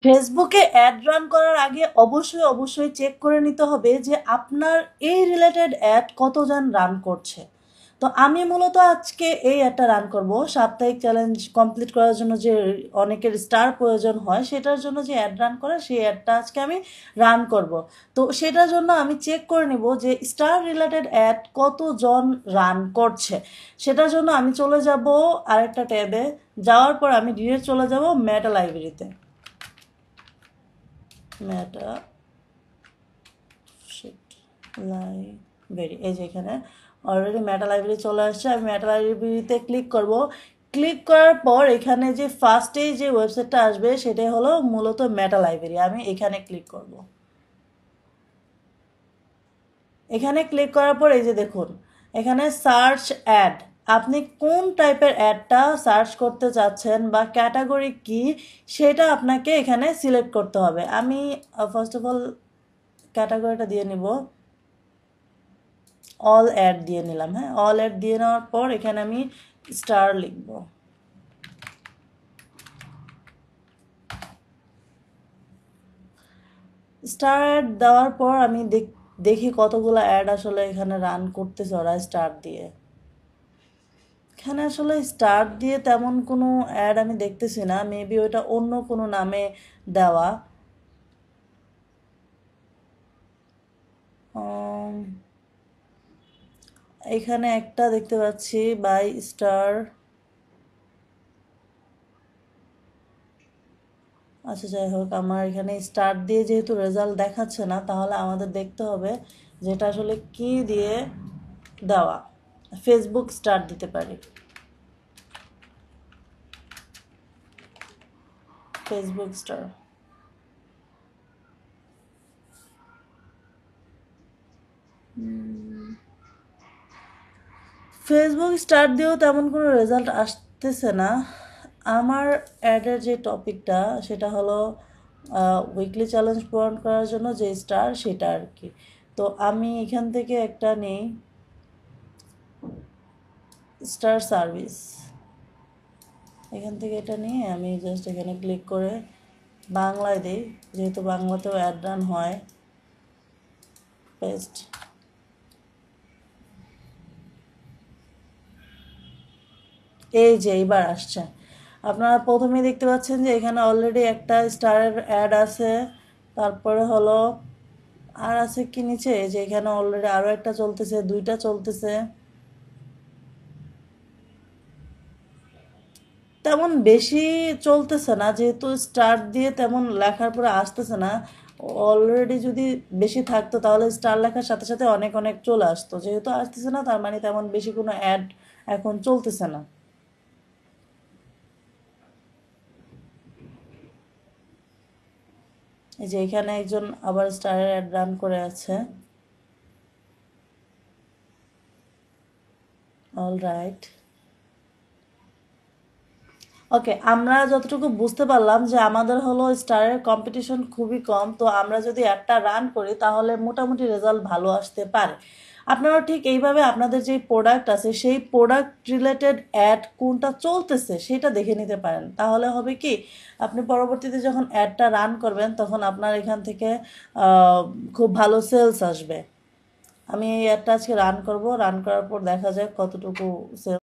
ফেসবুকে add run করার আগে অবশ্যই চেক করে নিতে হবে যে আপনার এই রিলেটেড অ্যাড কতজন রান করছে। তো আমি মূলত আজকে এই অ্যাডটা রান করব, সাপ্তাহিক চ্যালেঞ্জ কমপ্লিট করার জন্য যে অনেকের স্টার প্রয়োজন হয় সেটার জন্য যে অ্যাড রান করে সেই অ্যাডটা আজকে আমি রান করব। তো সেটার জন্য আমি চেক করে নিব যে স্টার রিলেটেড অ্যাড কতজন রান করছে। সেটার জন্য আমি চলে যাব আরেকটা ট্যাবে, যাওয়ার পর আমি ডিরেক্ট চলে যাব মেটা লাইব্রেরিতে। মেটা লাইব্রেরি, এই যে এখানে অলরেডি মেটা লাইব্রেরি চলে আসছে। আমি মেটা লাইব্রেরিতে ক্লিক করব। ক্লিক করার পর এখানে যে ফার্স্টেই যে ওয়েবসাইটটা আসবে সেটাই হলো মূলত মেটা লাইব্রেরি। আমি এখানে ক্লিক করব। এখানে ক্লিক করার পর এই যে দেখুন এখানে সার্চ অ্যাড, আপনি কোন টাইপের অ্যাডটা সার্চ করতে চাচ্ছেন বা ক্যাটাগরি কি সেটা আপনাকে এখানে সিলেক্ট করতে হবে। আমি ফার্স্ট অফ অল ক্যাটাগরিটা দিয়ে নিব, অল অ্যাড দিয়ে নিলাম। হ্যাঁ, অল অ্যাড দিয়ে নেওয়ার পর এখানে আমি স্টার লিখব। স্টার অ্যাড দেওয়ার পর আমি দেখি কতগুলো অ্যাড আসলে এখানে রান করতেছে ওরা স্টার দিয়ে। এখানে আসলে স্টার দিয়ে তেমন কোনো অ্যাড আমি দেখতেছি না, মেবি ওইটা অন্য কোনো নামে দেওয়া। এখানে একটা দেখতে পাচ্ছি বাই স্টার। আচ্ছা যাই হোক, আমার এখানে স্টার দিয়ে যেহেতু রেজাল্ট দেখাচ্ছে না, তাহলে আমাদের দেখতে হবে যেটা আসলে কি দিয়ে দেওয়া। ফেসবুক স্টার দিতে পারি, ফেসবুক স্টার। ফেসবুক স্টার দিয়েও তেমন কোনো রেজাল্ট আসতেছে না। আমার অ্যাডের যে টপিকটা সেটা হলো উইকলি চ্যালেঞ্জ পূরণ করার জন্য যে স্টার সেটা আর কি। তো আমি এখান থেকে একটা নেই, স্টার সার্ভিস। এখান থেকে এটা নিয়ে আমি জাস্ট এখানে ক্লিক করে বাংলায় দিই, যেহেতু বাংলাতেও অ্যাড রান হয়। পেস্ট। এই যে এইবার আসছে, আপনারা প্রথমেই দেখতে পাচ্ছেন যে এখানে অলরেডি একটা স্টারের অ্যাড আছে। তারপরে হলো আর আছে কি নিচে, যে এখানে অলরেডি আরও একটা চলতেছে, দুইটা চলতেছে। তেমন বেশি চলতেছে না, যেহেতু স্টার দিয়ে তেমন লেখার পরে আসতেছে না। অলরেডি যদি বেশি থাকতো তাহলে স্টার লেখার সাথে সাথে অনেক অনেক চলে আসতো, যেহেতু আসতেছে না তার মানে তেমন বেশি কোনো অ্যাড এখন চলতেছে না। এই যে এখানে একজন আবার স্টারের অ্যাড রান করে আছে। অলরাইট, ওকে, আমরা যতটুকু বুঝতে পারলাম যে আমাদের হলো স্টারের কম্পিটিশন খুবই কম। তো আমরা যদি অ্যাডটা রান করি তাহলে মোটামুটি রেজাল্ট ভালো আসতে পারে। আপনারা ঠিক এইভাবে আপনাদের যে প্রোডাক্ট আছে সেই প্রোডাক্ট রিলেটেড অ্যাড কোনটা চলতেছে সেটা দেখে নিতে পারেন। তাহলে হবে কি, আপনি পরবর্তীতে যখন অ্যাডটা রান করবেন তখন আপনার এখান থেকে খুব ভালো সেলস আসবে। আমি এই অ্যাডটা আজকে রান করব, রান করার পর দেখা যাক কতটুকু সেলস